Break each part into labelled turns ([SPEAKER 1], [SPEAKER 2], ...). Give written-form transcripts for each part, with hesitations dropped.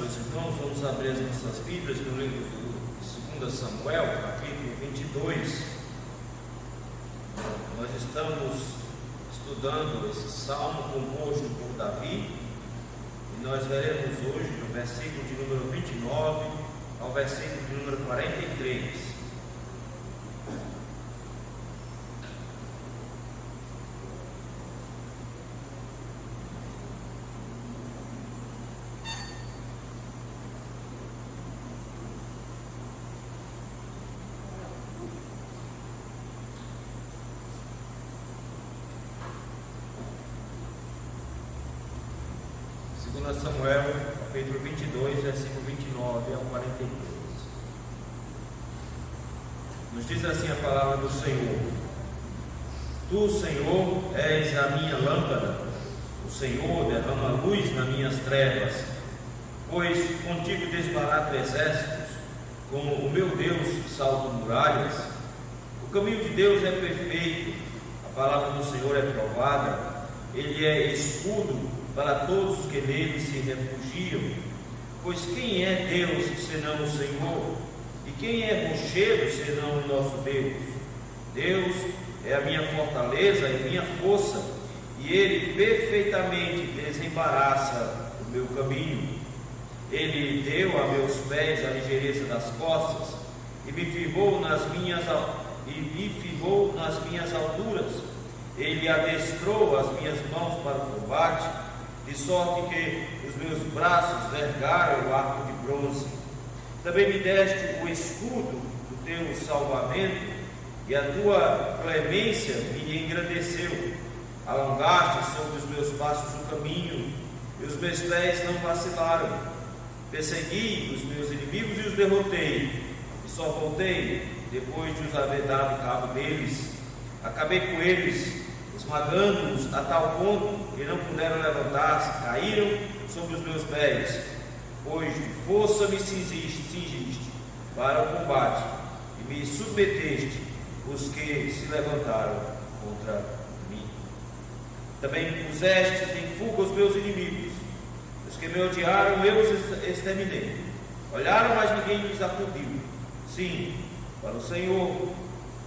[SPEAKER 1] meus irmãos, vamos abrir as nossas Bíblias no livro de 2 Samuel, capítulo 22. Nós estamos estudando esse salmo composto por Davi e nós veremos hoje no versículo de número 29 ao versículo de número 43. Samuel, capítulo 22, versículo 29 ao 43. Nos diz assim a palavra do Senhor: Tu, Senhor, és a minha lâmpada, o Senhor derrama luz nas minhas trevas, pois contigo desbarato exércitos, com o meu Deus salto muralhas. O caminho de Deus é perfeito, a palavra do Senhor é provada, ele é escudo para todos os que nele se refugiam. Pois quem é Deus senão o Senhor? E quem é rochedo senão o nosso Deus? Deus é a minha fortaleza e minha força, e ele perfeitamente desembaraça o meu caminho. Ele deu a meus pés a ligeireza das costas e me firmou nas minhas alturas. Ele adestrou as minhas mãos para o combate, de sorte que os meus braços vergaram o arco de bronze. Também me deste o escudo do teu salvamento, e a tua clemência me engrandeceu. Alongaste sobre os meus passos o caminho, e os meus pés não vacilaram. Persegui os meus inimigos e os derrotei, e só voltei depois de os haver dado cabo deles. Acabei com eles, esmagando-os a tal ponto que não puderam levantar-se, caíram sobre os meus pés. Pois de força me cingiste para o combate, e me submeteste os que se levantaram contra mim. Também pusestes em fuga os meus inimigos, os que me odiaram eu os exterminei. Olharam, mas ninguém lhes acudiu. Sim, para o Senhor,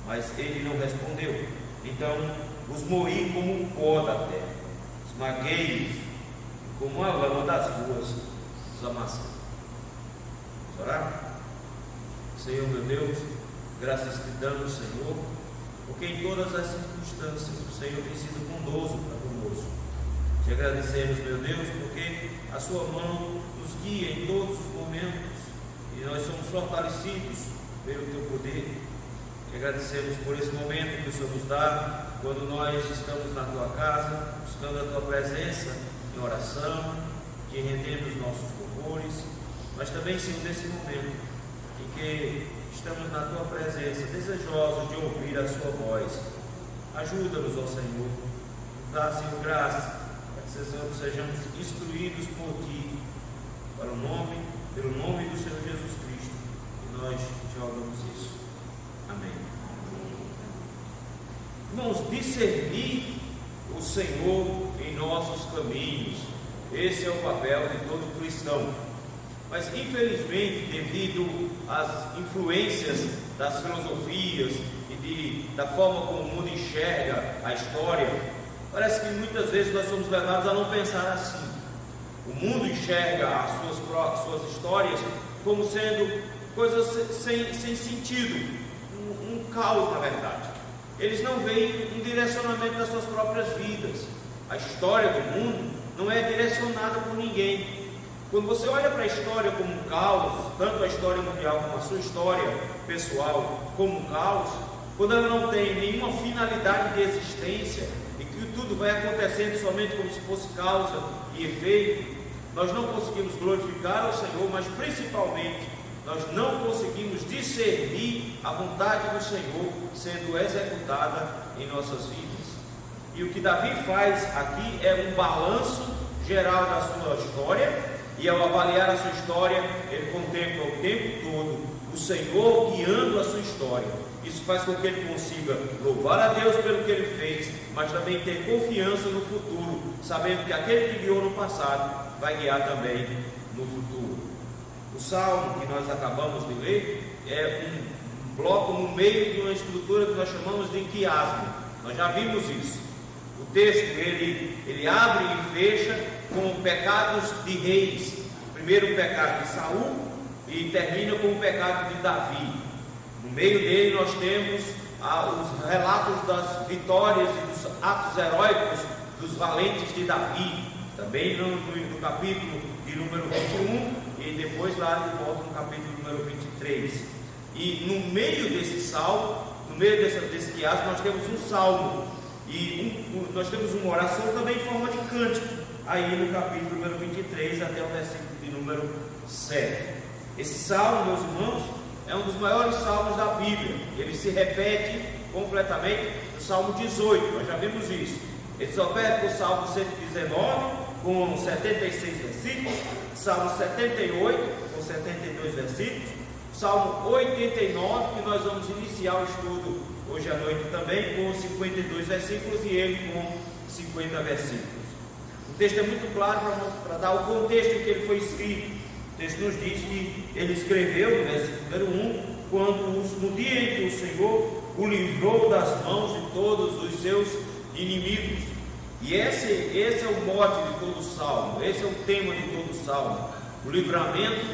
[SPEAKER 1] mas ele não respondeu. Então os moí como um pó da terra, esmaguei-os, e como a lama das ruas os amassei. Vamos orar? Senhor meu Deus, graças te damos, Senhor, porque em todas as circunstâncias o Senhor tem sido bondoso para conosco. Te agradecemos, meu Deus, porque a sua mão nos guia em todos os momentos e nós somos fortalecidos pelo teu poder. Te agradecemos por esse momento que o Senhor nos dá, quando nós estamos na tua casa, buscando a tua presença em oração, te rendendo os nossos louvores, mas também, Senhor, nesse momento em que estamos na tua presença, desejosos de ouvir a sua voz. Ajuda-nos, ó Senhor, dá, Senhor, graça, para que sejamos instruídos por ti, pelo nome do Senhor Jesus Cristo, e nós te rogamos isso. Amém. Irmãos, discernir o Senhor em nossos caminhos, esse é o papel de todo cristão. Mas infelizmente, devido às influências das filosofias e da forma como o mundo enxerga a história, parece que muitas vezes nós somos levados a não pensar assim. O mundo enxerga as suas histórias como sendo coisas sem sentido, um caos, na verdade. Eles não veem um direcionamento das suas próprias vidas. A história do mundo não é direcionada por ninguém. Quando você olha para a história como um caos, tanto a história mundial como a sua história pessoal como um caos, quando ela não tem nenhuma finalidade de existência e que tudo vai acontecendo somente como se fosse causa e efeito, nós não conseguimos glorificar ao Senhor, mas principalmente nós não conseguimos discernir a vontade do Senhor sendo executada em nossas vidas. E o que Davi faz aqui é um balanço geral da sua história, e ao avaliar a sua história, ele contempla o tempo todo o Senhor guiando a sua história. Isso faz com que ele consiga louvar a Deus pelo que ele fez, mas também ter confiança no futuro, sabendo que aquele que guiou no passado vai guiar também no futuro. O salmo que nós acabamos de ler é um bloco no meio de uma estrutura que nós chamamos de quiasmo. Nós já vimos isso. O texto ele abre e fecha com pecados de reis. Primeiro o pecado de Saul e termina com o pecado de Davi. No meio dele nós temos os relatos das vitórias e dos atos heróicos dos valentes de Davi, também no capítulo de número 21 e depois lá de volta no capítulo número 23. E no meio desse salmo, no meio desse quiasmo, nós temos um salmo e nós temos uma oração também em forma de cântico, aí no capítulo número 23 até o versículo de número 7. Esse salmo, meus irmãos, é um dos maiores salmos da Bíblia. Ele se repete completamente no Salmo 18, nós já vimos isso. Ele se repete com o Salmo 119, com 76 versículos, Salmo 78, com 72 versículos, Salmo 89, que nós vamos iniciar o estudo hoje à noite também, com 52 versículos e ele com 50 versículos. O texto é muito claro para dar o contexto em que ele foi escrito. O texto nos diz que ele escreveu, no versículo número 1, no dia em que o Senhor o livrou das mãos de todos os seus inimigos. E esse é o mote de todo o salmo, esse é o tema de todo o salmo, o livramento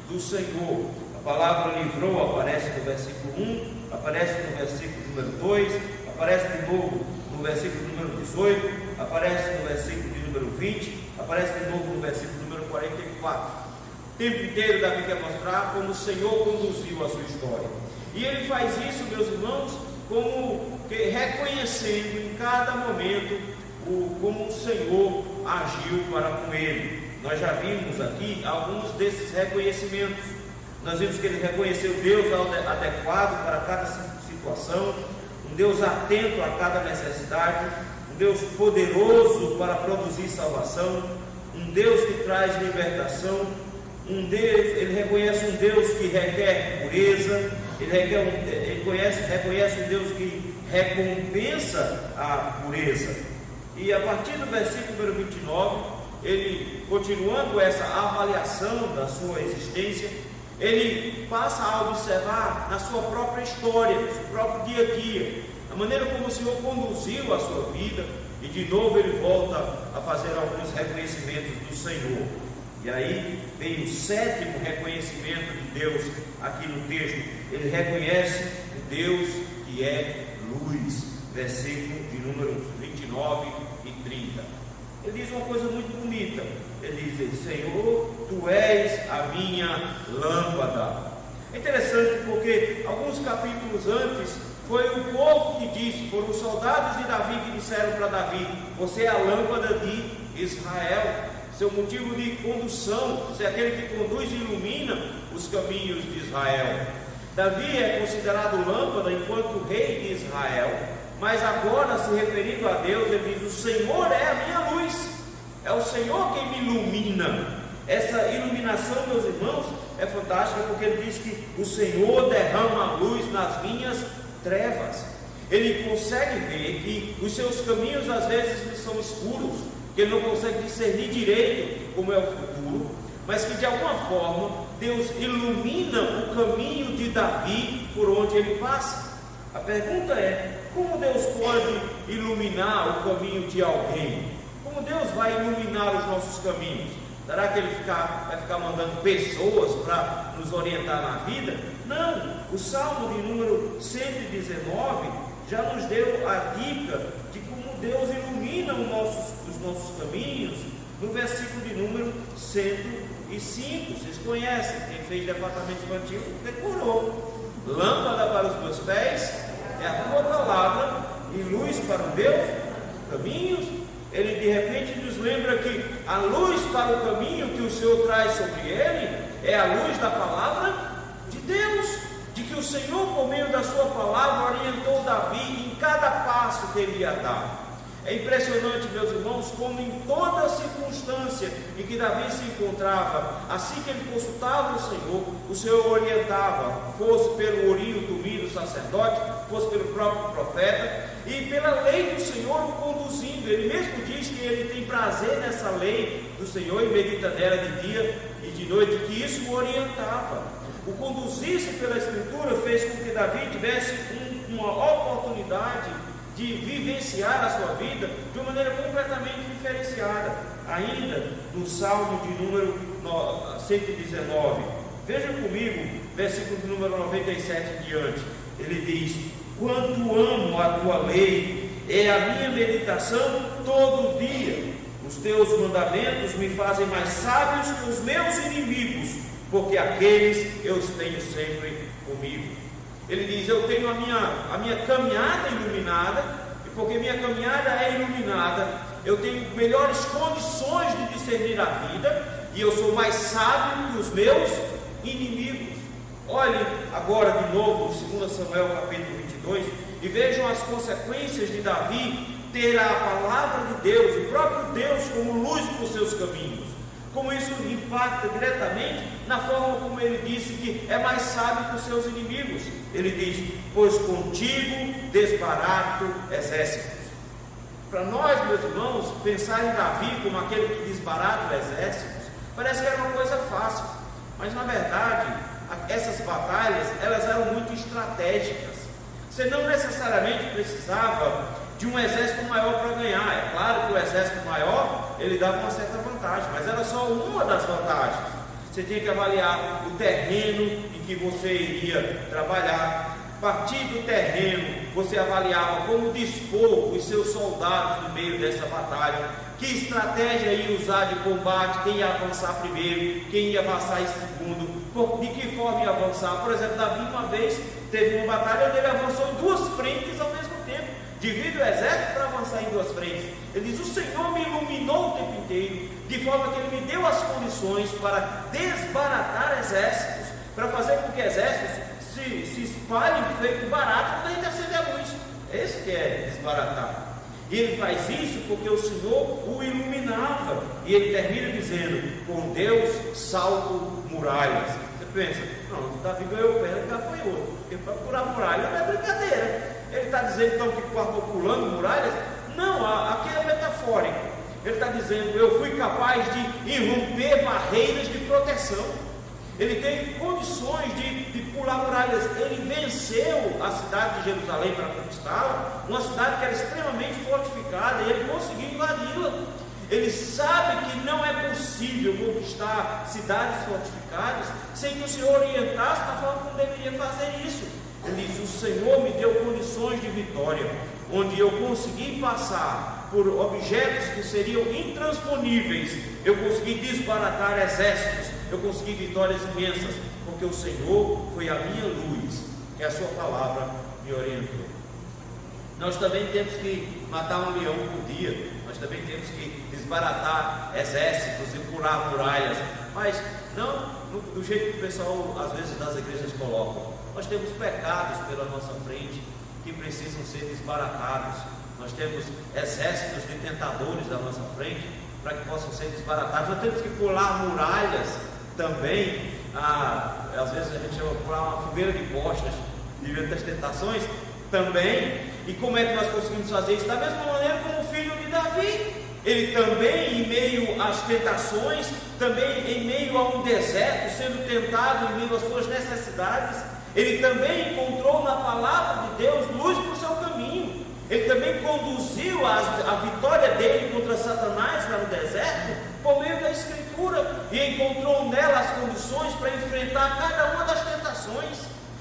[SPEAKER 1] do Senhor. A palavra livrou aparece no versículo 1, aparece no versículo número 2, aparece de novo no versículo número 18, aparece no versículo de número 20, aparece de novo no versículo número 44. O tempo inteiro Davi quer mostrar como o Senhor conduziu a sua história. E ele faz isso, meus irmãos, como reconhecendo em cada momento como o Senhor agiu para com ele. Nós já vimos aqui alguns desses reconhecimentos. Nós vimos que ele reconheceu Deus adequado para cada situação, um Deus atento a cada necessidade, um Deus poderoso para produzir salvação, um Deus que traz libertação, ele reconhece um Deus que requer pureza, ele reconhece um Deus que recompensa a pureza. E a partir do versículo número 29, ele, continuando essa avaliação da sua existência, ele passa a observar na sua própria história, no seu próprio dia a dia, a maneira como o Senhor conduziu a sua vida, e de novo ele volta a fazer alguns reconhecimentos do Senhor. E aí vem o sétimo reconhecimento de Deus aqui no texto. Ele reconhece o Deus que é luz, versículo de número 29 e 30. Ele diz uma coisa muito bonita. Ele diz: Senhor, Tu és a minha lâmpada. É interessante porque alguns capítulos antes foi o povo que disse, foram os soldados de Davi que disseram para Davi: você é a lâmpada de Israel, seu motivo de condução, você é aquele que conduz e ilumina os caminhos de Israel. Davi é considerado lâmpada enquanto rei de Israel, mas agora, se referindo a Deus, ele diz: o Senhor é a minha luz, é o Senhor quem me ilumina. Essa iluminação, meus irmãos, é fantástica, porque ele diz que o Senhor derrama a luz nas minhas trevas. Ele consegue ver que os seus caminhos às vezes são escuros, que ele não consegue discernir direito como é o futuro, mas que de alguma forma Deus ilumina o caminho de Davi por onde ele passa. A pergunta é: como Deus pode iluminar o caminho de alguém? Como Deus vai iluminar os nossos caminhos? Será que ele vai ficar mandando pessoas para nos orientar na vida? Não, o Salmo de número 119 já nos deu a dica de como Deus ilumina os nossos caminhos no versículo de número 105. Vocês conhecem, quem fez departamento infantil decorou: lâmpada para os meus pés é a tua palavra e luz para os meus caminhos. Ele de repente nos lembra que a luz para o caminho que o Senhor traz sobre ele é a luz da palavra de Deus, de que o Senhor, por meio da sua palavra, orientou Davi em cada passo que ele ia dar. É impressionante, meus irmãos, como em toda circunstância em que Davi se encontrava, assim que ele consultava o Senhor orientava, fosse pelo Urim e Tumim do sacerdote, fosse pelo próprio profeta, e pela lei do Senhor o conduzindo. Ele mesmo diz que ele tem prazer nessa lei do Senhor e medita nela de dia e de noite, que isso o orientava. O conduzir-se pela Escritura fez com que Davi tivesse uma oportunidade de vivenciar a sua vida de uma maneira completamente diferenciada. Ainda no Salmo de número 119, vejam comigo, versículo de número 97 em diante. Ele diz: quanto amo a tua lei, é a minha meditação todo dia. Os teus mandamentos me fazem mais sábios que os meus inimigos, porque aqueles eu os tenho sempre comigo. Ele diz: eu tenho a minha caminhada iluminada, e porque minha caminhada é iluminada, eu tenho melhores condições de discernir a vida, e eu sou mais sábio que os meus inimigos. Olhem agora de novo 2 Samuel capítulo 22 e vejam as consequências de Davi ter a palavra de Deus, o próprio Deus, como luz para os seus caminhos. Como isso impacta diretamente na forma como ele disse que é mais sábio que os seus inimigos. Ele diz: pois contigo desbarato exércitos. Para nós, meus irmãos, pensar em Davi como aquele que desbarata exércitos parece que era uma coisa fácil, mas na verdade essas batalhas elas eram muito estratégicas. Você não necessariamente precisava de um exército maior para ganhar. É claro que o exército maior ele dava uma certa vantagem, mas era só uma das vantagens. Você tinha que avaliar o terreno em que você iria trabalhar. A partir do terreno, você avaliava como dispor os seus soldados no meio dessa batalha, que estratégia ia usar de combate, quem ia avançar primeiro, quem ia avançar em segundo, de que forma ia avançar. Por exemplo, Davi uma vez teve uma batalha onde ele avançou em duas frentes ao mesmo tempo, divide o exército para avançar em duas frentes. Ele diz: o Senhor me iluminou o tempo inteiro, de forma que Ele me deu as condições para desbaratar exércitos, para fazer com que exércitos se espalhem feito barato quando a gente acende a luz. É isso que é desbaratar. E ele faz isso porque o Senhor o iluminava. E ele termina dizendo: com Deus salto muralhas. Você pensa: não, Davi ganhou perna, ele apanhou, porque para pular muralha não é brincadeira. Ele está dizendo então que passou pulando muralhas? Não, aqui é metafórico. Ele está dizendo: eu fui capaz de irromper barreiras de proteção. Ele teve condições de pular muralhas. Ele venceu a cidade de Jerusalém para conquistá-la, uma cidade que era extremamente fortificada, e ele conseguiu invadi-la. Ele sabe que não é possível conquistar cidades fortificadas sem que o Senhor orientasse da forma como deveria fazer isso. Ele diz: o Senhor me deu condições de vitória, onde eu consegui passar por objetos que seriam intransponíveis. Eu consegui desbaratar exércitos, eu consegui vitórias imensas, porque o Senhor foi a minha luz, que a sua palavra me orientou. Nós também temos que matar um leão por dia, nós também temos que desbaratar exércitos e pular muralhas, mas não do jeito que o pessoal às vezes das igrejas colocam. Nós temos pecados pela nossa frente que precisam ser desbaratados. Nós temos exércitos de tentadores à nossa frente para que possam ser desbaratados. Nós temos que pular muralhas também. Às vezes a gente chama de pular uma fogueira de postas diante das tentações também. E como é que nós conseguimos fazer isso? Da mesma maneira como o filho de Davi. Ele também, em meio às tentações, também em meio a um deserto, sendo tentado em meio às suas necessidades, ele também encontrou na palavra de Deus luz para o seu caminho. Ele também conduziu a vitória dele contra Satanás lá no deserto por meio da Escritura, e encontrou nela as condições para enfrentar cada uma das tentações.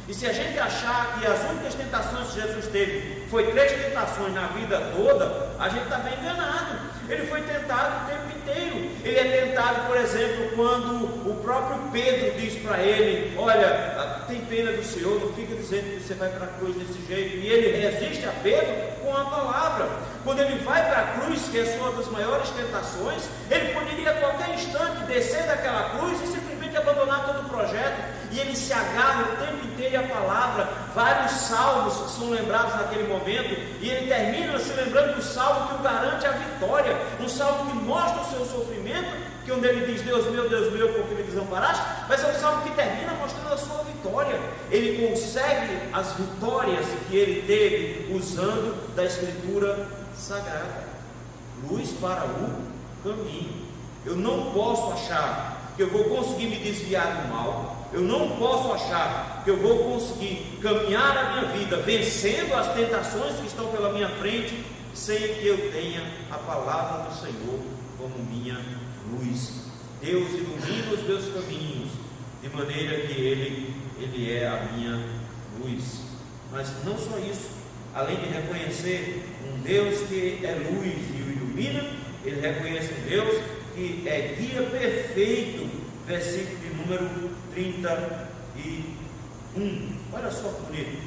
[SPEAKER 1] E se a gente achar que as únicas tentações que Jesus teve foi 3 tentações na vida toda, a gente está bem enganado. Ele foi tentado o tempo inteiro. Ele é tentado, por exemplo, quando o próprio Pedro diz para ele: olha, tem pena do Senhor, não fica dizendo que você vai para a cruz desse jeito. E ele resiste a Pedro com a palavra. Quando ele vai para a cruz, que é uma das maiores tentações, ele poderia a qualquer instante descer daquela cruz e simplesmente abandonar todo o projeto. E ele se agarra o tempo inteiro à palavra. Vários salmos são lembrados naquele momento, e ele termina se lembrando do salmo que o garante a vitória, um salmo que mostra o seu sofrimento, que onde ele diz: Deus meu, por que me desamparaste? Mas é um salmo que termina mostrando a sua vitória. Ele consegue as vitórias que ele teve usando da Escritura Sagrada. Luz para o caminho. Eu não posso achar que eu vou conseguir me desviar do mal. Eu não posso achar que eu vou conseguir caminhar a minha vida vencendo as tentações que estão pela minha frente, sem que eu tenha a palavra do Senhor como minha luz. Deus ilumina os meus caminhos, de maneira que Ele é a minha luz. Mas não só isso, além de reconhecer um Deus que é luz e o ilumina, ele reconhece um Deus que é guia perfeito, versículo de número 31. Olha só que bonito.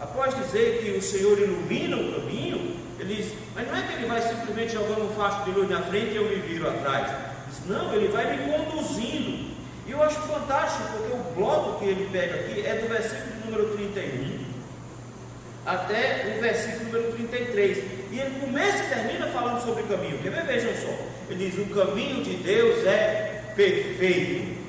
[SPEAKER 1] Após dizer que o Senhor ilumina o caminho, ele diz, mas não é que ele vai simplesmente jogando um facho de luz na frente e eu me viro atrás. Diz, não, ele vai me conduzindo. E eu acho fantástico, porque o bloco que ele pega aqui é do versículo número 31 até o versículo número 33. E ele começa e termina falando sobre o caminho. Quer ver? Vejam só. Ele diz, o caminho de Deus é perfeito.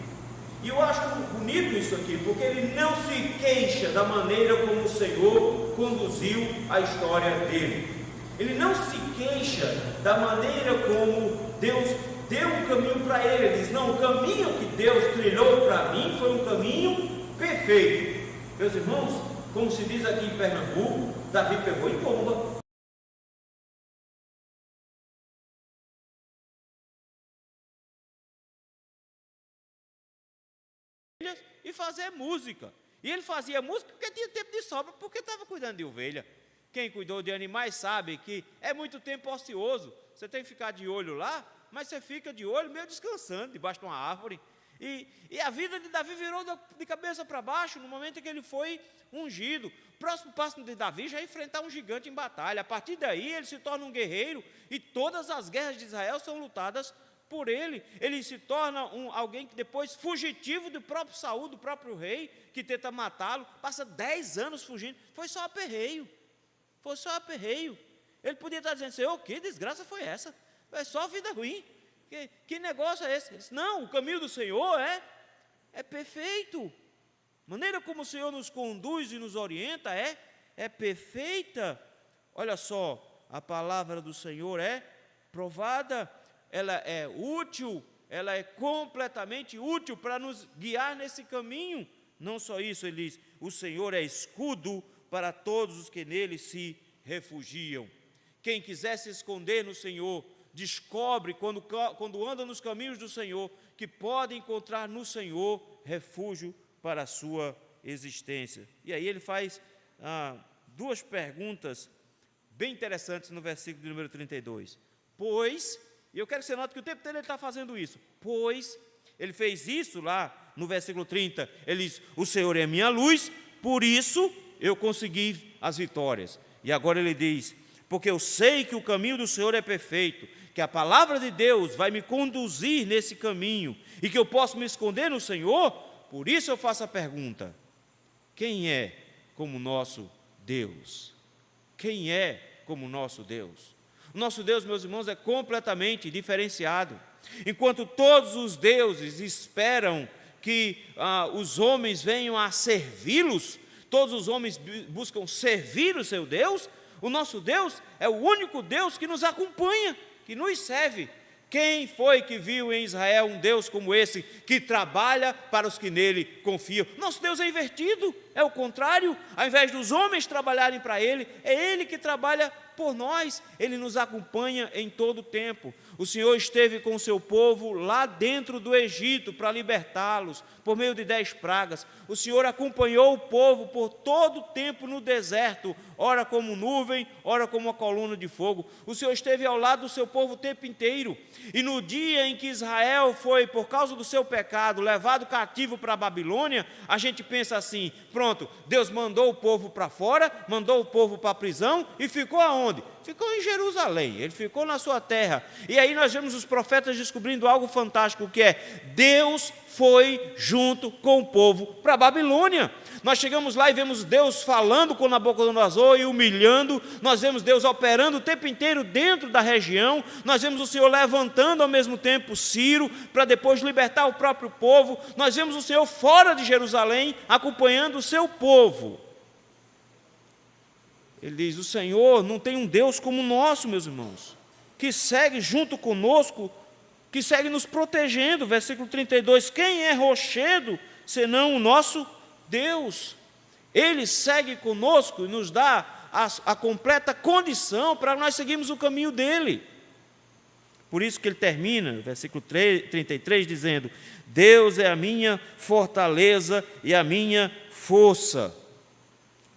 [SPEAKER 1] E eu acho bonito isso aqui, porque ele não se queixa da maneira como o Senhor conduziu a história dele. Ele não se queixa da maneira como Deus deu um caminho para ele. Ele diz, não, o caminho que Deus trilhou para mim foi um caminho perfeito. Meus irmãos, como se diz aqui em Pernambuco, Davi pegou em bomba. E fazer música. E ele fazia música porque tinha tempo de sobra, porque estava cuidando de ovelha. Quem cuidou de animais sabe que é muito tempo ocioso. Você tem que ficar de olho lá, mas você fica de olho meio descansando debaixo de uma árvore. E a vida de Davi virou de cabeça para baixo no momento em que ele foi ungido. O próximo passo de Davi já é enfrentar um gigante em batalha. A partir daí ele se torna um guerreiro e todas as guerras de Israel são lutadas por ele. Ele se torna alguém que depois fugitivo do próprio Saul, do próprio rei, que tenta matá-lo, passa 10 anos fugindo. Foi só aperreio. Ele podia estar dizendo, Senhor, que desgraça foi essa? É só vida ruim. Que negócio é esse? Ele disse, não, o caminho do Senhor é perfeito. A maneira como o Senhor nos conduz e nos orienta é perfeita. Olha só, a palavra do Senhor é provada, ela é útil, ela é completamente útil para nos guiar nesse caminho. Não só isso, ele diz, o Senhor é escudo para todos os que nele se refugiam. Quem quiser se esconder no Senhor, descobre, quando anda nos caminhos do Senhor, que pode encontrar no Senhor refúgio para a sua existência. E aí ele faz duas perguntas bem interessantes no versículo de número 32. Pois, e eu quero que você note que o tempo inteiro ele está fazendo isso. Pois, ele fez isso lá no versículo 30. Ele diz, o Senhor é a minha luz, por isso eu consegui as vitórias. E agora ele diz, porque eu sei que o caminho do Senhor é perfeito, que a palavra de Deus vai me conduzir nesse caminho, e que eu posso me esconder no Senhor, por isso eu faço a pergunta, quem é como nosso Deus? Quem é como nosso Deus? O nosso Deus, meus irmãos, é completamente diferenciado. Enquanto todos os deuses esperam que os homens venham a servi-los, todos os homens buscam servir o seu Deus, o nosso Deus é o único Deus que nos acompanha, que nos serve. Quem foi que viu em Israel um Deus como esse, que trabalha para os que nele confiam? Nosso Deus é invertido, é o contrário. Ao invés dos homens trabalharem para Ele, é Ele que trabalha por nós. Ele nos acompanha em todo o tempo. O Senhor esteve com o seu povo lá dentro do Egito para libertá-los, por meio de 10 pragas. O Senhor acompanhou o povo por todo o tempo no deserto, ora como nuvem, ora como uma coluna de fogo. O Senhor esteve ao lado do seu povo o tempo inteiro. E no dia em que Israel foi, por causa do seu pecado, levado cativo para a Babilônia, a gente pensa assim, pronto, Deus mandou o povo para fora, mandou o povo para a prisão e ficou aonde? Ficou em Jerusalém, ele ficou na sua terra. E aí nós vemos os profetas descobrindo algo fantástico, que é, Deus foi junto com o povo para a Babilônia. Nós chegamos lá e vemos Deus falando com Nabucodonosor e humilhando, nós vemos Deus operando o tempo inteiro dentro da região, nós vemos o Senhor levantando ao mesmo tempo Ciro, para depois libertar o próprio povo, nós vemos o Senhor fora de Jerusalém, acompanhando o seu povo. Ele diz, o Senhor não tem um Deus como o nosso, meus irmãos, que segue junto conosco
[SPEAKER 2] que segue nos protegendo. Versículo 32, quem é rochedo, senão o nosso Deus? Ele segue conosco e nos dá a completa condição para nós seguirmos o caminho dele. Por isso que ele termina, versículo 33, dizendo: Deus é a minha fortaleza e a minha força,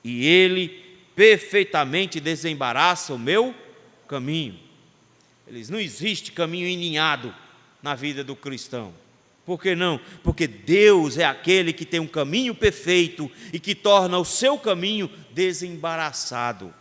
[SPEAKER 2] e Ele perfeitamente desembaraça o meu caminho. Ele diz, não existe caminho enlinhado na vida do cristão. Por que não? Porque Deus é aquele que tem um caminho perfeito e que torna o seu caminho desembaraçado.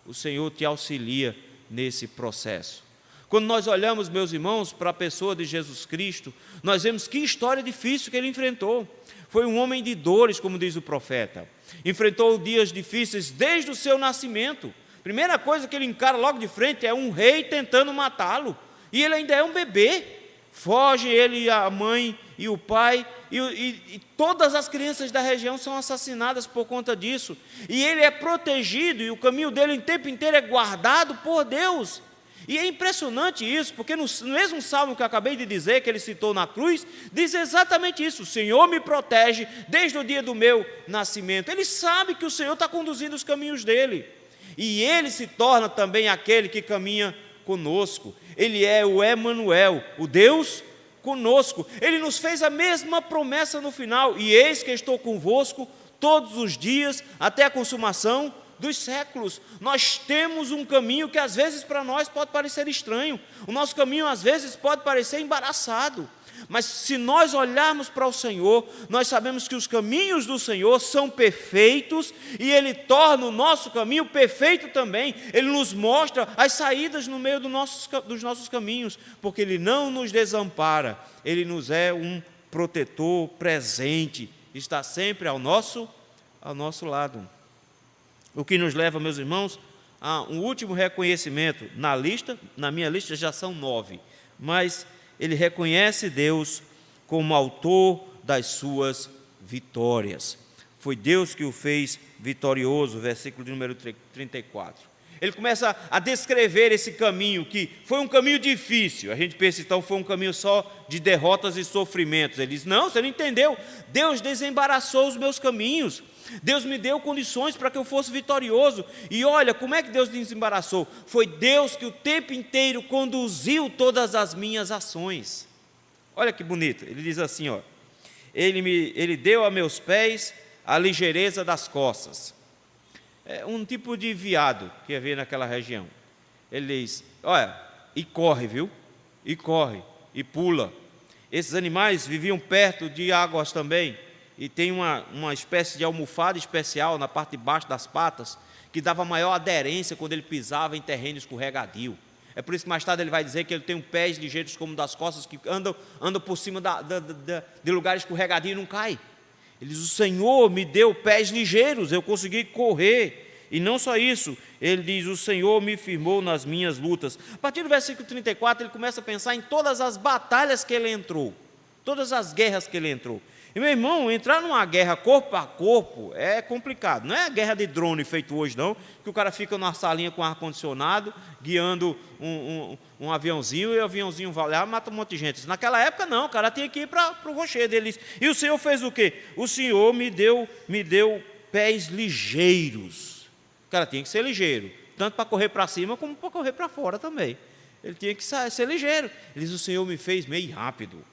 [SPEAKER 2] O Senhor te auxilia nesse processo. Quando nós olhamos, meus irmãos, para a pessoa de Jesus Cristo, nós vemos que história difícil que ele enfrentou. Foi um homem de dores, como diz o profeta. Enfrentou dias difíceis desde o seu nascimento. Primeira coisa que ele encara logo de frente é um rei tentando matá-lo. E ele ainda é um bebê. Foge ele, a mãe e o pai, e todas as crianças da região são assassinadas por conta disso. E ele é protegido, e o caminho dele o tempo inteiro é guardado por Deus. E é impressionante isso, porque no mesmo salmo que eu acabei de dizer, que ele citou na cruz, diz exatamente isso: o Senhor me protege desde o dia do meu nascimento. Ele sabe que o Senhor está conduzindo os caminhos dele. E ele se torna também aquele que caminha conosco. Ele é o Emanuel, o Deus conosco. Ele nos fez a mesma promessa no final: e eis que estou convosco todos os dias, até a consumação dos séculos. Nós temos um caminho que às vezes para nós pode parecer estranho, o nosso caminho às vezes pode parecer embaraçado, mas se nós olharmos para o Senhor, nós sabemos que os caminhos do Senhor são perfeitos, e Ele torna o nosso caminho perfeito também. Ele nos mostra as saídas no meio dos nossos caminhos, porque Ele não nos desampara, Ele nos é um protetor presente, está sempre ao nosso lado. O que nos leva, meus irmãos, a um último reconhecimento na minha lista já são 9, mas ele reconhece Deus como autor das suas vitórias. Foi Deus que o fez vitorioso, versículo de número 34. Ele começa a descrever esse caminho, que foi um caminho difícil. A gente pensa, então, foi um caminho só de derrotas e sofrimentos. Ele diz, não, você não entendeu. Deus desembaraçou os meus caminhos. Deus me deu condições para que eu fosse vitorioso. E olha, como é que Deus desembaraçou? Foi Deus que o tempo inteiro conduziu todas as minhas ações. Olha que bonito. Ele diz assim, ó, Ele deu a meus pés a ligeireza das costas. É um tipo de veado que havia naquela região. Ele diz, olha, e corre, viu? E corre, e pula. Esses animais viviam perto de águas também, e tem uma espécie de almofada especial na parte de baixo das patas, que dava maior aderência quando ele pisava em terreno escorregadio. É por isso que mais tarde ele vai dizer que ele tem pés ligeiros como das costas, que andam por cima de lugares escorregadios e não cai. Ele diz, o Senhor me deu pés ligeiros, eu consegui correr. E não só isso, ele diz, o Senhor me firmou nas minhas lutas. A partir do versículo 34, ele começa a pensar em todas as batalhas que ele entrou, todas as guerras que ele entrou. E, meu irmão, entrar numa guerra corpo a corpo é complicado. Não é a guerra de drone feito hoje, não, que o cara fica numa salinha com ar-condicionado, guiando um aviãozinho, e o aviãozinho vai lá e mata um monte de gente. Naquela época, não, o cara tinha que ir para o rochedo. Ele disse, e o Senhor fez o quê? O Senhor me deu pés ligeiros. O cara tinha que ser ligeiro, tanto para correr para cima, como para correr para fora também. Ele tinha que ser ligeiro. Ele diz, o Senhor me fez meio rápido.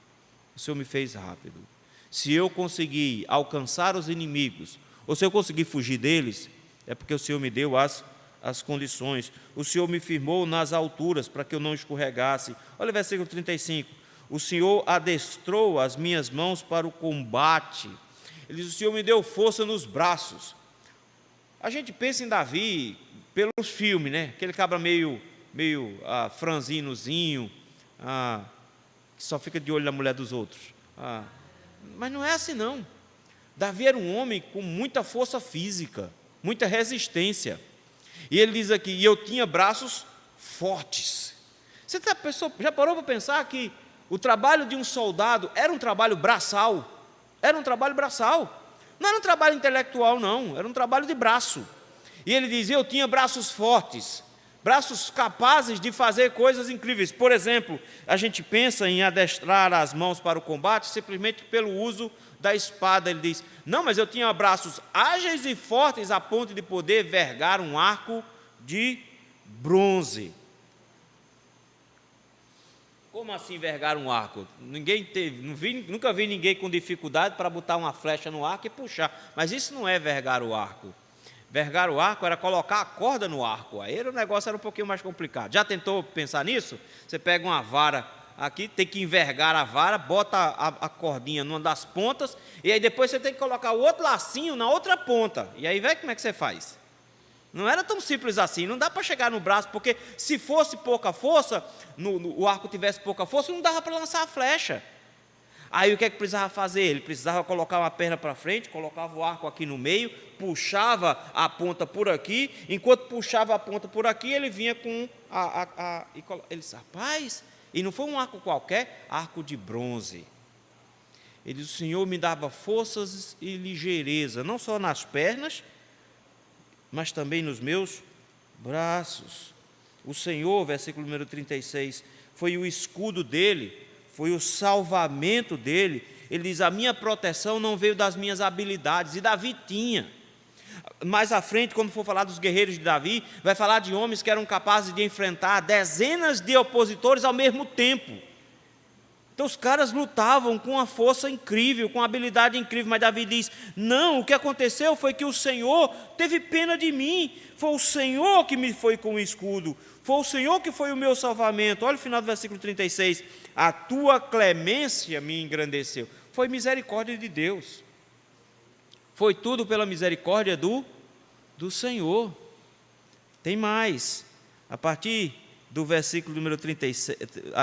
[SPEAKER 2] O Senhor me fez rápido. Se eu conseguir alcançar os inimigos, ou se eu conseguir fugir deles, é porque o Senhor me deu as condições. O Senhor me firmou nas alturas para que eu não escorregasse. Olha o versículo 35. O Senhor adestrou as minhas mãos para o combate. Ele diz, o Senhor me deu força nos braços. A gente pensa em Davi pelos filmes, né? Aquele cabra meio franzinozinho, que só fica de olho na mulher dos outros. Mas não é assim, não. Davi era um homem com muita força física, muita resistência. E ele diz aqui, e eu tinha braços fortes. Você já parou para pensar que o trabalho de um soldado era um trabalho braçal? Era um trabalho braçal. Não era um trabalho intelectual, não. Era um trabalho de braço. E ele diz, eu tinha braços fortes. braços capazes de fazer coisas incríveis. Por exemplo, a gente pensa em adestrar as mãos para o combate simplesmente pelo uso da espada. Ele diz: não, mas eu tinha braços ágeis e fortes a ponto de poder vergar um arco de bronze. Como assim vergar um arco? Nunca vi ninguém com dificuldade para botar uma flecha no arco e puxar. Mas isso não é vergar o arco. Vergar o arco era colocar a corda no arco. Aí o negócio era um pouquinho mais complicado. Já tentou pensar nisso? Você pega uma vara aqui, tem que envergar a vara, bota a cordinha numa das pontas, e aí depois você tem que colocar o outro lacinho na outra ponta. E aí, como é que você faz? Não era tão simples assim, não dá para chegar no braço, porque se fosse pouca força, o arco tivesse pouca força, não dava para lançar a flecha. Aí o que é que precisava fazer? Ele precisava colocar uma perna para frente, colocava o arco aqui no meio, puxava a ponta por aqui, enquanto puxava a ponta por aqui, ele vinha com ele disse: rapaz, e não foi um arco qualquer, arco de bronze. Ele disse: o Senhor me dava forças e ligeireza, não só nas pernas, mas também nos meus braços. O Senhor, versículo número 36, foi o escudo dele, foi o salvamento dele. Ele diz: a minha proteção não veio das minhas habilidades, e Davi tinha. Mais à frente, quando for falar dos guerreiros de Davi, vai falar de homens que eram capazes de enfrentar dezenas de opositores ao mesmo tempo. Então os caras lutavam com uma força incrível, com uma habilidade incrível, mas Davi diz: não, o que aconteceu foi que o Senhor teve pena de mim, foi o Senhor que me foi com o escudo, foi o Senhor que foi o meu salvamento. Olha o final do versículo 36, a tua clemência me engrandeceu. Foi misericórdia de Deus, foi tudo pela misericórdia do Senhor. Tem mais, a partir do versículo número 37,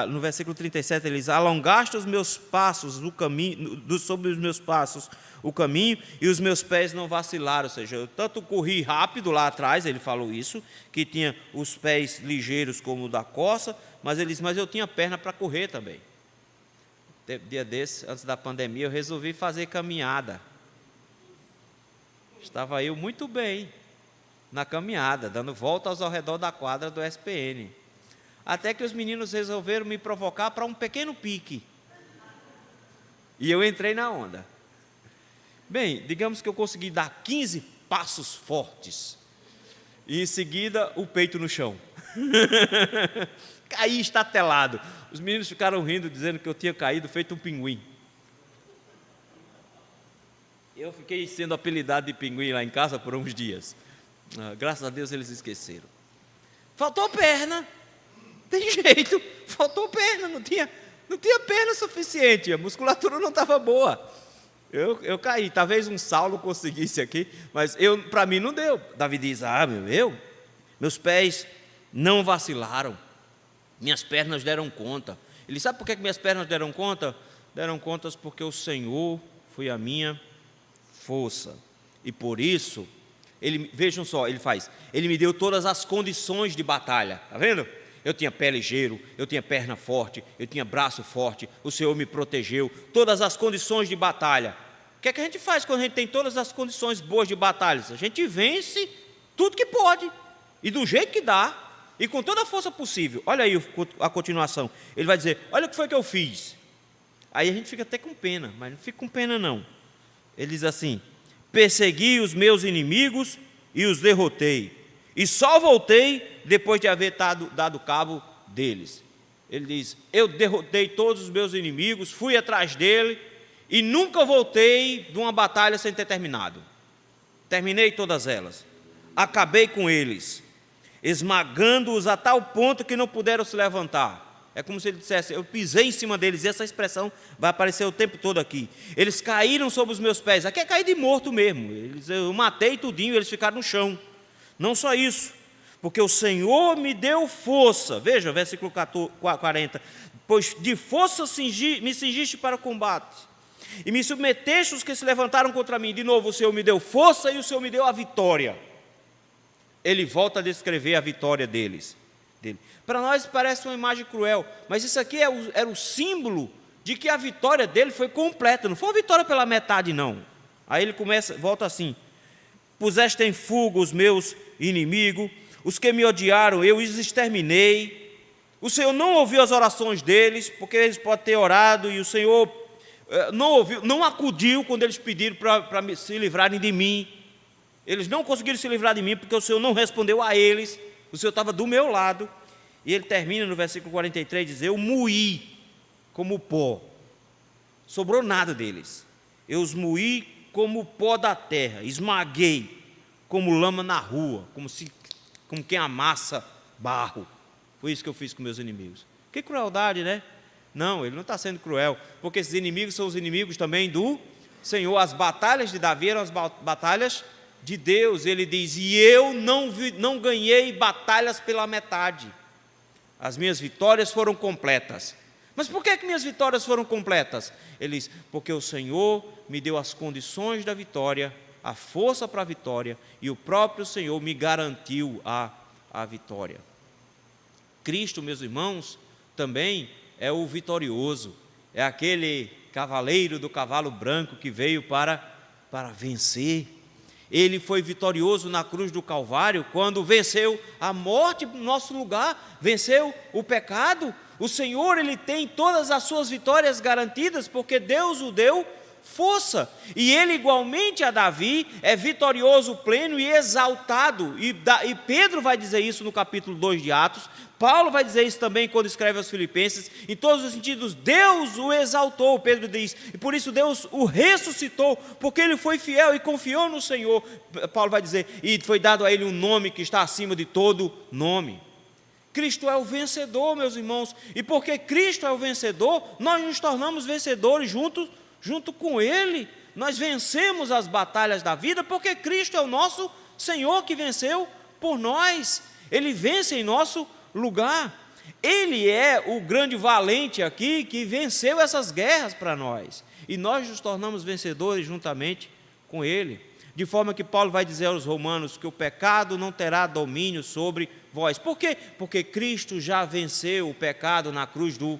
[SPEAKER 2] no versículo 37 ele diz: alongaste os meus passos no caminho, sobre os meus passos o caminho, e os meus pés não vacilaram. Ou seja, eu tanto corri rápido lá atrás, ele falou isso, que tinha os pés ligeiros como o da corça, mas ele diz: mas eu tinha perna para correr também. Dia desse, antes da pandemia, eu resolvi fazer caminhada. Estava eu muito bem na caminhada, dando voltas ao redor da quadra do SPN. Até que os meninos resolveram me provocar para um pequeno pique. E eu entrei na onda. Bem, digamos que eu consegui dar 15 passos fortes. E em seguida, o peito no chão. Caí estatelado. Os meninos ficaram rindo, dizendo que eu tinha caído feito um pinguim. Eu fiquei sendo apelidado de pinguim lá em casa por uns dias. Graças a Deus eles esqueceram. Faltou perna. Tem jeito, faltou perna, não tinha perna suficiente, a musculatura não estava boa. Eu caí, talvez um Saulo conseguisse aqui, mas para mim não deu. Davi diz: meus pés não vacilaram, minhas pernas deram conta. Ele sabe por que minhas pernas deram conta? Deram contas porque o Senhor foi a minha força, e por isso, vejam só, ele me deu todas as condições de batalha, está vendo? Eu tinha pé ligeiro, eu tinha perna forte, eu tinha braço forte, o Senhor me protegeu, todas as condições de batalha. O que é que a gente faz quando a gente tem todas as condições boas de batalha? A gente vence tudo que pode, e do jeito que dá, e com toda a força possível. Olha aí a continuação, ele vai dizer: olha o que foi que eu fiz. Aí a gente fica até com pena, mas não fica com pena não. Ele diz assim: persegui os meus inimigos e os derrotei, e só voltei depois de haver dado cabo deles. Ele diz: eu derrotei todos os meus inimigos, fui atrás dele, e nunca voltei de uma batalha sem ter terminado. Terminei todas elas, acabei com eles, esmagando-os a tal ponto que não puderam se levantar. É como se ele dissesse: eu pisei em cima deles, e essa expressão vai aparecer o tempo todo aqui. Eles caíram sobre os meus pés. Aqui é cair de morto mesmo. Eu matei tudinho, eles ficaram no chão. Não só isso, porque o Senhor me deu força. Veja, versículo 40. Pois de força me cingiste para o combate, e me submeteste os que se levantaram contra mim. De novo, o Senhor me deu força e o Senhor me deu a vitória. Ele volta a descrever a vitória dele. Para nós parece uma imagem cruel, mas isso aqui era o símbolo de que a vitória dele foi completa, não foi uma vitória pela metade não. Aí ele volta assim: puseste em fuga os meus inimigos, os que me odiaram, eu os exterminei. O Senhor não ouviu as orações deles, porque eles podem ter orado, e o Senhor não ouviu, não acudiu quando eles pediram para se livrarem de mim. Eles não conseguiram se livrar de mim, porque o Senhor não respondeu a eles. O Senhor estava do meu lado. E ele termina no versículo 43, diz: eu moí como pó. Sobrou nada deles. Eu os moí como pó da terra, esmaguei como lama na rua, como quem amassa barro. Foi isso que eu fiz com meus inimigos. Que crueldade, né? Não, ele não está sendo cruel, porque esses inimigos são os inimigos também do Senhor. As batalhas de Davi eram as batalhas de Deus. Ele diz: e eu não ganhei batalhas pela metade. As minhas vitórias foram completas. Mas por que minhas vitórias foram completas? Ele diz: porque o Senhor me deu as condições da vitória, a força para a vitória, e o próprio Senhor me garantiu a vitória. Cristo, meus irmãos, também é o vitorioso, é aquele cavaleiro do cavalo branco que veio para vencer. Ele foi vitorioso na cruz do Calvário, quando venceu a morte no nosso lugar, venceu o pecado. O Senhor, Ele tem todas as suas vitórias garantidas, porque Deus o deu força. E Ele, igualmente a Davi, é vitorioso, pleno e exaltado. E Pedro vai dizer isso no capítulo 2 de Atos. Paulo vai dizer isso também quando escreve aos Filipenses. Em todos os sentidos, Deus o exaltou, Pedro diz. E por isso Deus o ressuscitou, porque ele foi fiel e confiou no Senhor. Paulo vai dizer: e foi dado a ele um nome que está acima de todo nome. Cristo é o vencedor, meus irmãos. E porque Cristo é o vencedor, nós nos tornamos vencedores junto com Ele. Nós vencemos as batalhas da vida, porque Cristo é o nosso Senhor que venceu por nós. Ele vence em nosso lugar. Ele é o grande valente aqui que venceu essas guerras para nós. E nós nos tornamos vencedores juntamente com Ele. De forma que Paulo vai dizer aos romanos que o pecado não terá domínio sobre vós. Por quê? Porque Cristo já venceu o pecado na cruz do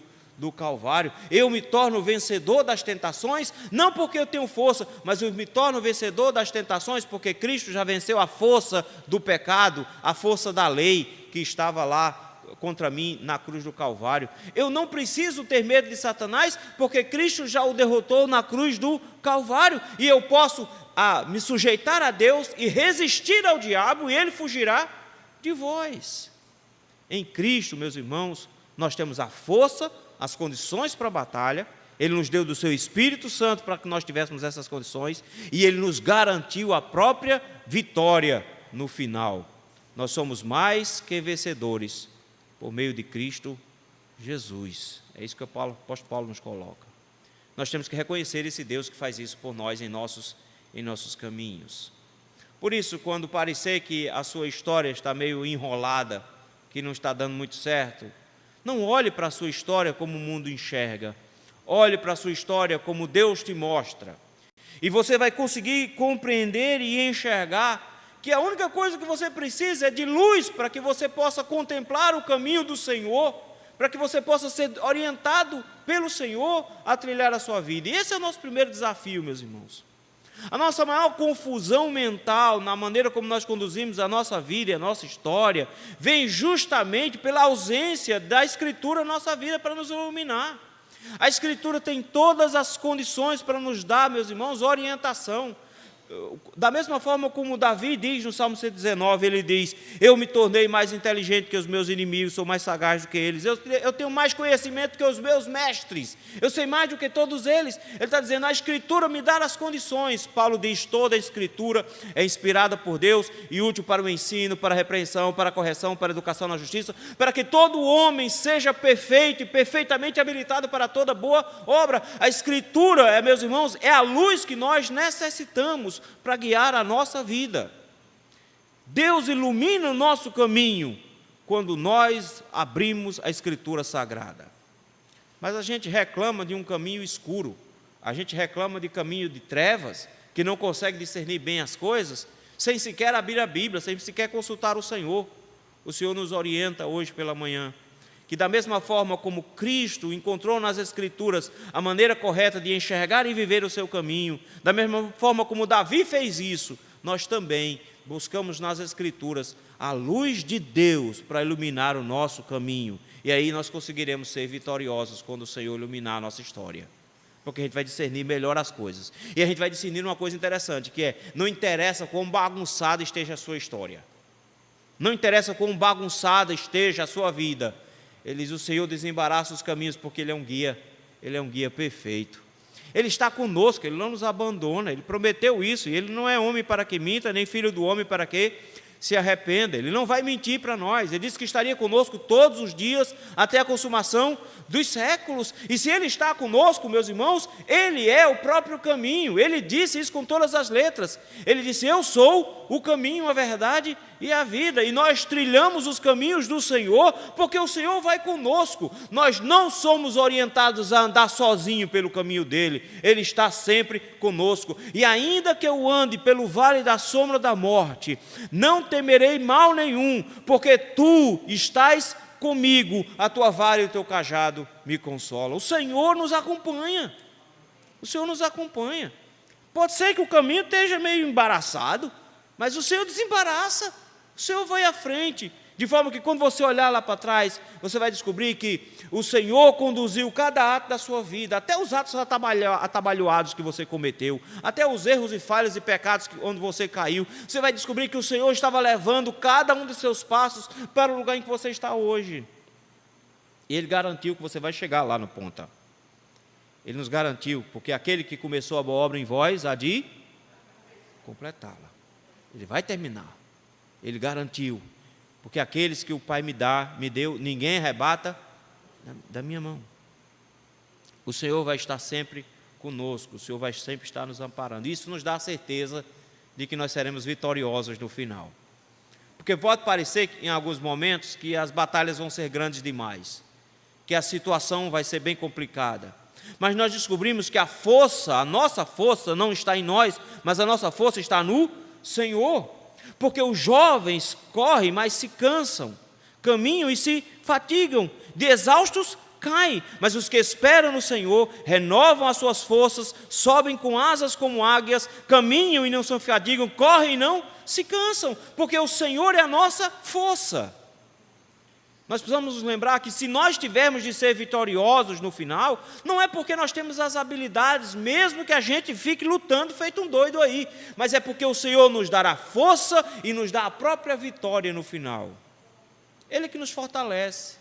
[SPEAKER 2] Calvário. Eu me torno vencedor das tentações, não porque eu tenho força, mas eu me torno vencedor das tentações porque Cristo já venceu a força do pecado, a força da lei que estava lá contra mim na cruz do Calvário. Eu não preciso ter medo de Satanás, porque Cristo já o derrotou na cruz do Calvário, e eu posso me sujeitar a Deus e resistir ao diabo, e ele fugirá de vós. Em Cristo, meus irmãos, nós temos a força, as condições para a batalha. Ele nos deu do seu Espírito Santo para que nós tivéssemos essas condições, e Ele nos garantiu a própria vitória no final. Nós somos mais que vencedores por meio de Cristo Jesus. É isso que o apóstolo Paulo nos coloca. Nós temos que reconhecer esse Deus que faz isso por nós em nossos caminhos. Por isso, quando parecer que a sua história está meio enrolada, que não está dando muito certo, não olhe para a sua história como o mundo enxerga. Olhe para a sua história como Deus te mostra. E você vai conseguir compreender e enxergar que a única coisa que você precisa é de luz para que você possa contemplar o caminho do Senhor, para que você possa ser orientado pelo Senhor a trilhar a sua vida. E esse é o nosso primeiro desafio, meus irmãos. A nossa maior confusão mental na maneira como nós conduzimos a nossa vida e a nossa história vem justamente pela ausência da Escritura na nossa vida para nos iluminar. A Escritura tem todas as condições para nos dar, meus irmãos, orientação. Da mesma forma como Davi diz no Salmo 119, ele diz: eu me tornei mais inteligente que os meus inimigos, sou mais sagaz do que eles, eu tenho mais conhecimento que os meus mestres, eu sei mais do que todos eles. Ele está dizendo: a Escritura me dá as condições. Paulo diz: toda a Escritura é inspirada por Deus e útil para o ensino, para a repreensão, para a correção, para a educação na justiça, para que todo homem seja perfeito e perfeitamente habilitado para toda boa obra. A Escritura, meus irmãos, é a luz que nós necessitamos para guiar a nossa vida. Deus ilumina o nosso caminho quando nós abrimos a Escritura Sagrada. Mas a gente reclama de um caminho escuro, a gente reclama de caminho de trevas, que não consegue discernir bem as coisas, sem sequer abrir a Bíblia, sem sequer consultar o Senhor. O Senhor nos orienta hoje pela manhã, que da mesma forma como Cristo encontrou nas Escrituras a maneira correta de enxergar e viver o seu caminho, da mesma forma como Davi fez isso, nós também buscamos nas Escrituras a luz de Deus para iluminar o nosso caminho. E aí nós conseguiremos ser vitoriosos quando o Senhor iluminar a nossa história. Porque a gente vai discernir melhor as coisas. E a gente vai discernir uma coisa interessante, que é, não interessa quão bagunçada esteja a sua história. Não interessa quão bagunçada esteja a sua vida. Ele diz, o Senhor desembaraça os caminhos, porque Ele é um guia perfeito. Ele está conosco, Ele não nos abandona, Ele prometeu isso, e Ele não é homem para que minta, nem filho do homem para que se arrependa. Ele não vai mentir para nós. Ele disse que estaria conosco todos os dias até a consumação dos séculos. E se Ele está conosco, meus irmãos, Ele é o próprio caminho. Ele disse isso com todas as letras. Ele disse, eu sou o caminho, a verdade e a vida. E nós trilhamos os caminhos do Senhor, porque o Senhor vai conosco. Nós não somos orientados a andar sozinho pelo caminho dEle. Ele está sempre conosco. E ainda que eu ande pelo vale da sombra da morte, não temerei mal nenhum, porque Tu estás comigo, a Tua vara e o Teu cajado me consolam. O Senhor nos acompanha. O Senhor nos acompanha. Pode ser que o caminho esteja meio embaraçado, mas o Senhor desembaraça. O Senhor vai à frente, de forma que quando você olhar lá para trás, você vai descobrir que o Senhor conduziu cada ato da sua vida, até os atos atabalhoados que você cometeu, até os erros e falhas e pecados onde você caiu. Você vai descobrir que o Senhor estava levando cada um dos seus passos para o lugar em que você está hoje. E Ele garantiu que você vai chegar lá no ponta. Ele nos garantiu, porque aquele que começou a boa obra em vós, há de completá-la. Ele vai terminar. Ele garantiu, porque aqueles que o Pai me deu, ninguém arrebata da minha mão. O Senhor vai estar sempre conosco, o Senhor vai sempre estar nos amparando. Isso nos dá a certeza de que nós seremos vitoriosos no final. Porque pode parecer, em alguns momentos, que as batalhas vão ser grandes demais, que a situação vai ser bem complicada. Mas nós descobrimos que a nossa força não está em nós, mas a nossa força está no Senhor. Porque os jovens correm, mas se cansam, caminham e se fatigam, de exaustos caem, mas os que esperam no Senhor renovam as suas forças, sobem com asas como águias, caminham e não se fatigam, correm e não se cansam, porque o Senhor é a nossa força. Nós precisamos nos lembrar que se nós tivermos de ser vitoriosos no final, não é porque nós temos as habilidades, mesmo que a gente fique lutando feito um doido aí, mas é porque o Senhor nos dará força e nos dá a própria vitória no final. Ele que nos fortalece.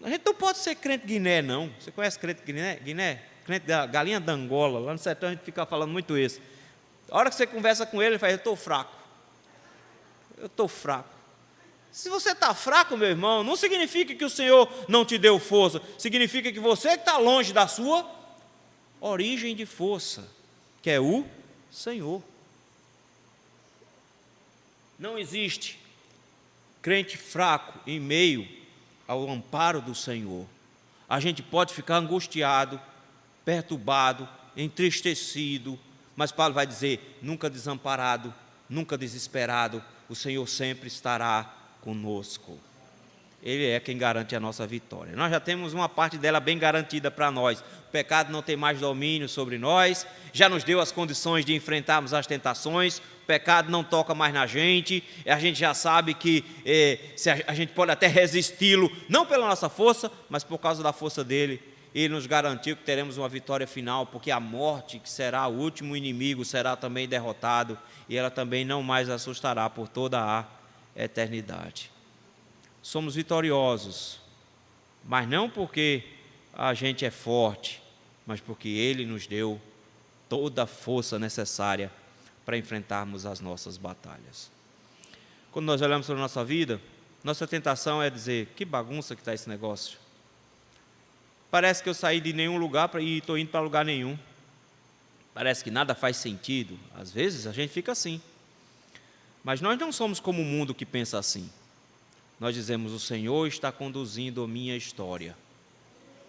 [SPEAKER 2] A gente não pode ser crente Guiné, não. Você conhece crente Guiné? Crente da galinha da Angola, lá no sertão a gente fica falando muito isso. A hora que você conversa com ele fala, eu estou fraco. Eu estou fraco. Se você está fraco, meu irmão, não significa que o Senhor não te deu força, significa que você está longe da sua origem de força, que é o Senhor. Não existe crente fraco em meio ao amparo do Senhor. A gente pode ficar angustiado, perturbado, entristecido, mas Paulo vai dizer, nunca desamparado, nunca desesperado, o Senhor sempre estará conosco. Ele é quem garante a nossa vitória. Nós já temos uma parte dela bem garantida para nós. O pecado não tem mais domínio sobre nós, já nos deu as condições de enfrentarmos as tentações, o pecado não toca mais na gente, a gente já sabe que a gente pode até resisti-lo, não pela nossa força, mas por causa da força dele. Ele nos garantiu que teremos uma vitória final, porque a morte, que será o último inimigo, será também derrotado, e ela também não mais assustará por toda a eternidade. Somos vitoriosos, mas não porque a gente é forte, mas porque Ele nos deu toda a força necessária para enfrentarmos as nossas batalhas. Quando nós olhamos para a nossa vida, nossa tentação é dizer, que bagunça que está esse negócio. Parece que eu saí de nenhum lugar e estou indo para lugar nenhum. Parece que nada faz sentido. Às vezes a gente fica assim. Mas nós não somos como o mundo que pensa assim. Nós dizemos, o Senhor está conduzindo a minha história.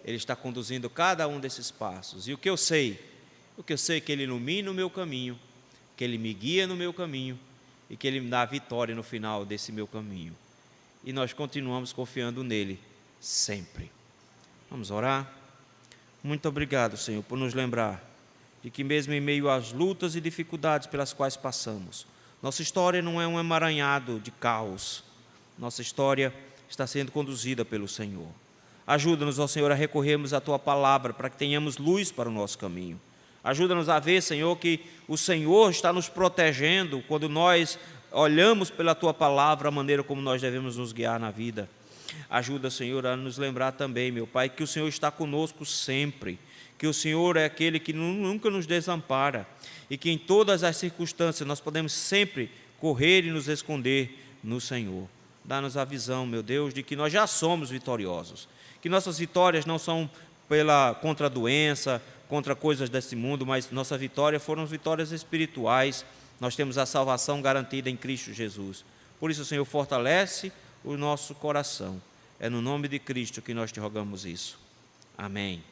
[SPEAKER 2] Ele está conduzindo cada um desses passos. E o que eu sei? O que eu sei é que Ele ilumina o meu caminho, que Ele me guia no meu caminho e que Ele me dá a vitória no final desse meu caminho. E nós continuamos confiando nele sempre. Vamos orar? Muito obrigado, Senhor, por nos lembrar de que mesmo em meio às lutas e dificuldades pelas quais passamos, Nossa história não é um emaranhado de caos. Nossa história está sendo conduzida pelo Senhor. Ajuda-nos, ó Senhor, a recorrermos à Tua palavra, para que tenhamos luz para o nosso caminho. Ajuda-nos a ver, Senhor, que o Senhor está nos protegendo quando nós olhamos pela Tua palavra a maneira como nós devemos nos guiar na vida. Ajuda, Senhor, a nos lembrar também, meu Pai, que o Senhor está conosco sempre, que o Senhor é aquele que nunca nos desampara e que em todas as circunstâncias nós podemos sempre correr e nos esconder no Senhor. Dá-nos a visão, meu Deus, de que nós já somos vitoriosos, que nossas vitórias não são contra a doença, contra coisas desse mundo, mas nossa vitória foram vitórias espirituais. Nós temos a salvação garantida em Cristo Jesus. Por isso, Senhor, fortalece o nosso coração. É no nome de Cristo que nós te rogamos isso. Amém.